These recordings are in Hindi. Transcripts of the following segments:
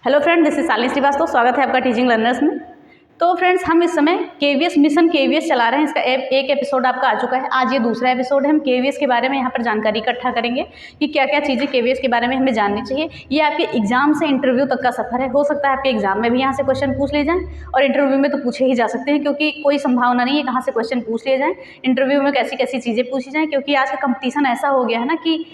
Hello friend, this is Shalini Srivastava. स्वागत है आपका टीचिंग लर्नर्स में। तो फ्रेंड्स, हम इस समय केवीएस मिशन केवीएस चला रहे हैं। इसका एक एपिसोड आपका आ चुका है। आज ये दूसरा एपिसोड है। हम केवीएस के बारे में यहाँ पर जानकारी इकट्ठा करेंगे कि क्या क्या चीज़ें केवीएस के बारे में हमें जाननी चाहिए। ये आपके एग्जाम से इंटरव्यू तक का सफर है। हो सकता है आपके एग्जाम में भी यहाँ से क्वेश्चन पूछ ले जाएं, और इंटरव्यू में तो पूछे ही जा सकते हैं, क्योंकि कोई संभावना नहीं है कहाँ से क्वेश्चन पूछ लिए जाएँ। इंटरव्यू में कैसी कैसी चीज़ें पूछी जाएँ, क्योंकि आज का कंपटीशन ऐसा हो गया है ना कि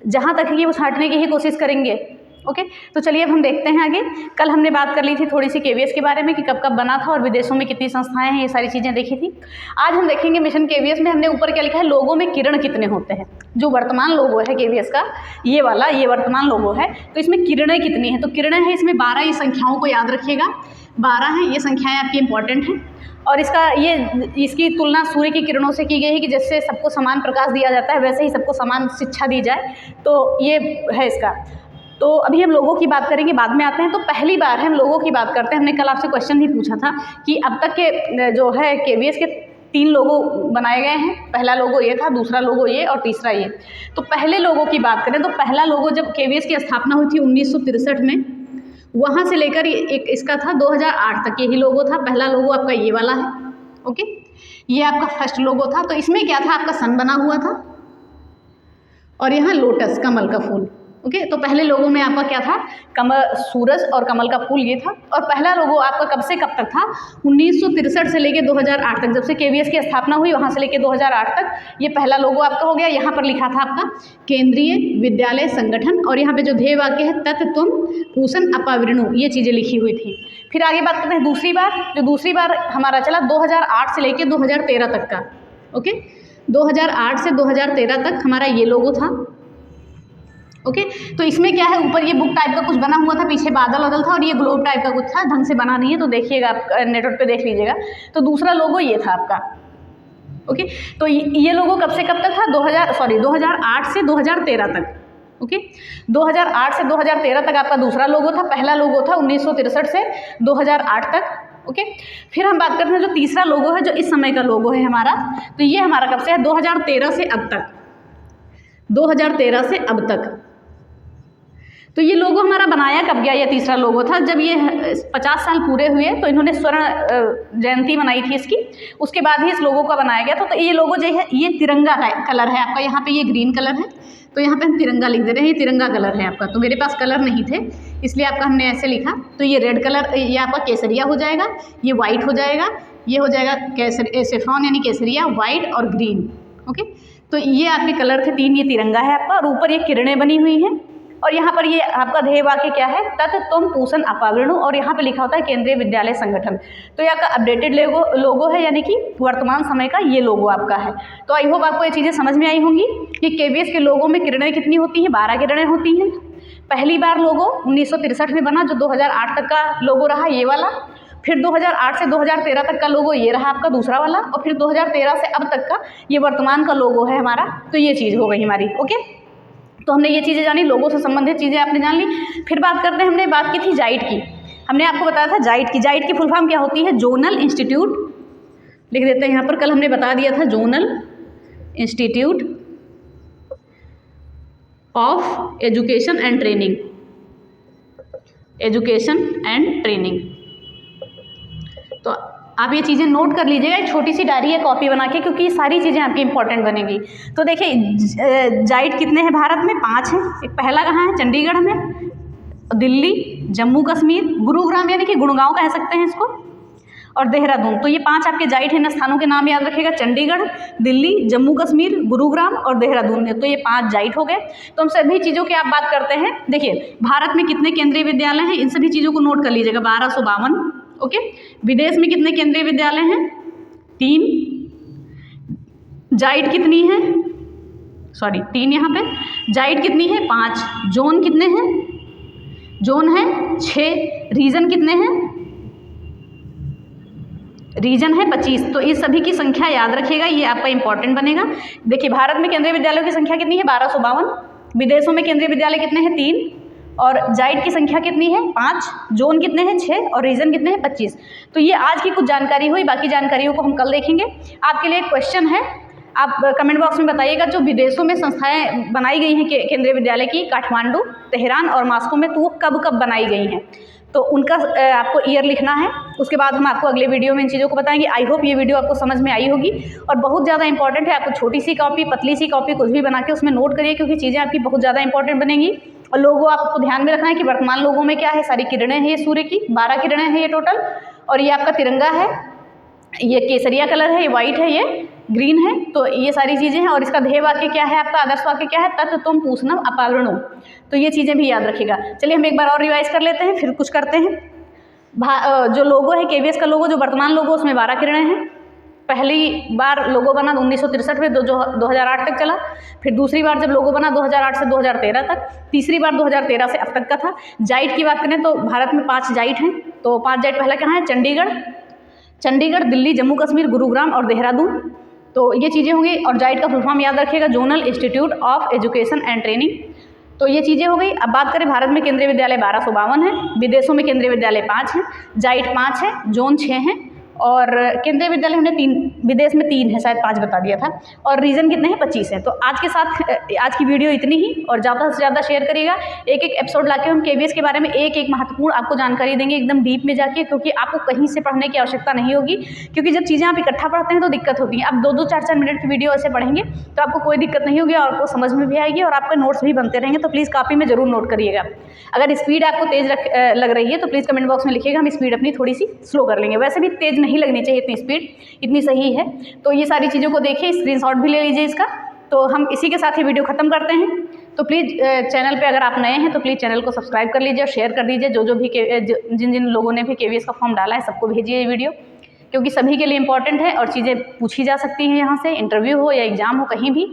जहाँ तक ये वो छांटने की ही कोशिश करेंगे। ओके, तो चलिए अब हम देखते हैं आगे। कल हमने बात कर ली थी थोड़ी सी केवीएस के बारे में कि कब कब बना था और विदेशों में कितनी संस्थाएं हैं, ये सारी चीज़ें देखी थी। आज हम देखेंगे मिशन केवीएस में हमने ऊपर क्या लिखा है, लोगों में किरण कितने होते हैं। जो वर्तमान लोगो है केवीएस का, ये वाला ये वर्तमान लोगो है, तो इसमें किरणें कितनी हैं। तो किरणें हैं इसमें 12। ये संख्याओं को याद रखिएगा, 12 हैं ये संख्याएँ आपकी इंपॉर्टेंट हैं। और इसकी तुलना सूर्य की किरणों से की गई है कि जैसे सबको समान प्रकाश दिया जाता है वैसे ही सबको समान शिक्षा दी जाए। तो ये है इसका। तो अभी हम लोगों की बात करेंगे, बाद में आते हैं। तो पहली बार है हम लोगों की बात करते हैं। हमने कल आपसे क्वेश्चन भी पूछा था कि अब तक के जो है केवीएस के 3 लोगो बनाए गए हैं। पहला लोगो ये था, दूसरा लोगो ये और तीसरा ये। तो पहले लोगो की बात करें तो पहला लोगो जब केवीएस की स्थापना हुई थी 1963 में, वहाँ से लेकर एक इसका था 2008 तक यही लोगो था। पहला लोगो आपका ये वाला है। ओके, ये आपका फर्स्ट लोगो था। तो इसमें क्या था, आपका सन बना हुआ था और यहाँ लोटस कमल का फूल। ओके, तो पहले लोगों में आपका क्या था, कमल, सूरज और कमल का फूल ये था। और पहला लोगो आपका कब से कब तक था, 1963 से लेके 2008 तक। जब से केवीएस की स्थापना हुई वहाँ से लेके 2008 तक ये पहला लोगो आपका हो गया। यहाँ पर लिखा था आपका केंद्रीय विद्यालय संगठन, और यहाँ पे जो ध्येय वाक्य है तत् त्वं पूषण अपावृणु, ये चीज़ें लिखी हुई थी। फिर आगे बात करते हैं दूसरी बार। जो दूसरी बार हमारा चला 2008 से लेके 2013 तक का। ओके, 2008 से 2013 तक हमारा ये लोगो था। ओके, तो इसमें क्या है, ऊपर ये बुक टाइप का कुछ बना हुआ था, पीछे बादल वादल था, और ये ग्लोब टाइप का कुछ था। ढंग से बना नहीं है तो देखिएगा, आप नेटवर्क पे देख लीजिएगा। तो दूसरा लोगो ये था आपका। ओके, तो ये लोगो कब से कब तक था, 2008 से 2013 तक। ओके, 2008 से 2013 तक आपका दूसरा लोगो था। पहला लोगो था 1963 से 2008 तक। ओके, फिर हम बात करते हैं जो तीसरा लोगो है, जो इस समय का लोगो है हमारा। तो ये हमारा कब से है, 2013 से अब तक। 2013 से अब तक। तो ये लोगो हमारा बनाया कब गया, ये तीसरा लोगो था जब ये 50 साल पूरे हुए, तो इन्होंने स्वर्ण जयंती मनाई थी इसकी। उसके बाद ही इस लोगो का बनाया गया था। तो ये लोगो जो है ये तिरंगा कलर है आपका। यहाँ पे ये ग्रीन कलर है, तो यहाँ पे हम तिरंगा लिख दे रहे हैं। ये तिरंगा कलर है आपका। तो मेरे पास कलर नहीं थे इसलिए आपका हमने ऐसे लिखा। तो ये रेड कलर, ये आपका केसरिया हो जाएगा, ये वाइट हो जाएगा, ये हो जाएगा सेफ्रॉन यानी केसरिया, वाइट और ग्रीन। ओके, तो ये आपके कलर थे 3। ये तिरंगा है आपका, और ऊपर ये किरणें बनी हुई हैं। और यहाँ पर ये आपका ध्येय वाक्य क्या है, तत् त्वं पूषण अपावृणु, और यहाँ पे लिखा होता है केंद्रीय विद्यालय संगठन। तो ये आपका अपडेटेड लोगो है, यानी कि वर्तमान समय का ये लोगो आपका है। तो आई होप आपको ये चीज़ें समझ में आई होंगी कि केवीएस के लोगो में किरणें कितनी होती हैं, 12 किरणें होती हैं। पहली बार लोगो 1963 में बना, जो 2008 तक का लोगो रहा ये वाला। फिर 2008 से 2013 तक का लोगो ये रहा आपका दूसरा वाला, और फिर 2013 से अब तक का ये वर्तमान का लोगो है हमारा। तो ये चीज़ हो गई हमारी। ओके, तो हमने ये चीज़ें जानी, लोगों से संबंधित चीज़ें आपने जान ली। फिर बात करते हैं, हमने बात की थी जाइट की। हमने आपको बताया था जाइट की फुल फॉर्म क्या होती है, जोनल इंस्टीट्यूट। लिख देते हैं यहाँ पर, कल हमने बता दिया था, zonal institute of education and training. Education and training. तो आप ये चीज़ें नोट कर लीजिएगा, एक छोटी सी डायरी है कॉपी बना के, क्योंकि ये सारी चीज़ें आपकी इंपॉर्टेंट बनेंगी। तो देखिए जाइट कितने हैं भारत में, 5 हैं। एक पहला कहाँ है, चंडीगढ़ में, दिल्ली, जम्मू कश्मीर, गुरुग्राम यानी कि गुड़गांव कह सकते हैं इसको, और देहरादून। तो ये 5 आपके जाइट हैं। इन स्थानों के नाम याद रखिएगा, चंडीगढ़, दिल्ली, जम्मू कश्मीर, गुरुग्राम और देहरादून है। तो ये 5 जाइट हो गए। तो हम सभी चीज़ों की आप बात करते हैं। देखिए भारत में कितने केंद्रीय विद्यालय हैं, इन सभी चीज़ों को नोट कर लीजिएगा, 1252। ओके, विदेश में कितने केंद्रीय विद्यालय हैं, 3। जाइट कितनी है, 3 यहाँ पे। जाइट कितनी है, 5। जोन कितने हैं, जोन है 6। रीजन कितने हैं, रीजन है 25। तो इस सभी की संख्या याद रखिएगा, ये आपका इंपॉर्टेंट बनेगा। देखिए भारत में केंद्रीय विद्यालयों की संख्या कितनी है, 1252। विदेशों में केंद्रीय विद्यालय कितने हैं, 3। और जाइट की संख्या कितनी है, 5। जोन कितने हैं, 6। और रीजन कितने हैं, 25। तो ये आज की कुछ जानकारी हुई, बाकी जानकारियों को हम कल देखेंगे। आपके लिए एक क्वेश्चन है, आप कमेंट बॉक्स में बताइएगा जो विदेशों में संस्थाएं बनाई गई हैं केंद्रीय विद्यालय की, काठमांडू, तेहरान और मॉस्को में, तो वो कब कब बनाई गई हैं, तो उनका आपको ईयर लिखना है। उसके बाद हम आपको अगले वीडियो में इन चीज़ों को बताएंगे। आई होप ये वीडियो आपको समझ में आई होगी और बहुत ज़्यादा इंपॉर्टेंट है। आपको छोटी सी कॉपी, पतली सी कॉपी कुछ भी बना के उसमें नोट करिए, क्योंकि चीज़ें आपकी बहुत ज़्यादा इंपॉर्टेंट बनेंगी। और लोगों आपको ध्यान में रखना है कि वर्तमान लोगों में क्या है, सारी किरणें हैं ये सूर्य की, 12 किरणें हैं ये टोटल, और ये आपका तिरंगा है, ये केसरिया कलर है, ये वाइट है, ये ग्रीन है, तो ये सारी चीज़ें हैं। और इसका ध्येय वाक्य क्या है, आपका आदर्श वाक्य क्या है, तत् तुम पूछनम अपावृणो, तो ये चीज़ें भी याद रखिएगा। चलिए हम एक बार और रिवाइज कर लेते हैं, फिर कुछ करते हैं। जो लोगो है केवीएस का लोगो, जो वर्तमान लोगो, उसमें 12 किरणें हैं। पहली बार लोगो बना 1963 में, जो 2008 तक चला। फिर दूसरी बार जब लोगो बना 2008 से 2013 तक। तीसरी बार 2013 से अब तक का था। जाइट की बात करें तो भारत में 5 जाइट हैं, तो 5 जाइट पहला कहाँ है, चंडीगढ़, दिल्ली, जम्मू कश्मीर, गुरुग्राम और देहरादून, तो ये चीज़ें होंगी। और जाइट का फुल फॉर्म याद रखिएगा, zonal institute of education and training, तो ये चीज़ें हो गई। अब बात करें, भारत में केंद्रीय विद्यालय 1252 है, विदेशों में केंद्रीय विद्यालय 5 हैं, जाइट 5 है, जोन 6 हैं, और केंद्रीय विद्यालय हमने 3, विदेश में 3 है, शायद 5 बता दिया था, और रीजन कितने हैं, 25 हैं। तो आज के साथ आज की वीडियो इतनी ही, और ज़्यादा से ज़्यादा शेयर करिएगा। एक एपिसोड लाके हम केवीएस के बारे में एक महत्वपूर्ण आपको जानकारी देंगे, एकदम डीप में जाके, क्योंकि आपको कहीं से पढ़ने की आवश्यकता नहीं होगी, क्योंकि जब चीज़ें आप इकट्ठा पढ़ते हैं तो दिक्कत होती है। आप 2-2, 4-4 मिनट की वीडियो ऐसे पढ़ेंगे तो आपको कोई दिक्कत नहीं होगी, और आपको समझ में भी आएगी, और आपके नोट्स भी बनते रहेंगे। तो प्लीज़ कॉपी में जरूर नोट करिएगा। अगर स्पीड आपको तेज़ लग रही है तो प्लीज़ कमेंट बॉक्स में लिखिएगा, हम स्पीड अपनी थोड़ी सी स्लो कर लेंगे। वैसे भी तेज़ नहीं लगनी चाहिए इतनी स्पीड, इतनी सही है। तो ये सारी चीज़ों को देखिए, स्क्रीनशॉट भी ले लीजिए इसका। तो हम इसी के साथ ही वीडियो ख़त्म करते हैं। तो प्लीज़ चैनल पे अगर आप नए हैं तो प्लीज़ चैनल को सब्सक्राइब कर लीजिए और शेयर कर दीजिए। जो भी जिन लोगों ने भी केवीएस का फॉर्म डाला है सबको भेजिए ये वीडियो, क्योंकि सभी के लिए इंपॉर्टेंट है और चीज़ें पूछी जा सकती हैं यहाँ से, इंटरव्यू हो या एग्जाम हो, कहीं भी।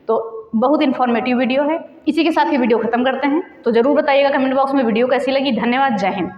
तो बहुत इन्फॉर्मेटिव वीडियो है। इसी के साथ ही वीडियो ख़त्म करते हैं। तो ज़रूर बताइएगा कमेंट बॉक्स में वीडियो कैसी लगी। धन्यवाद, जय हिंद।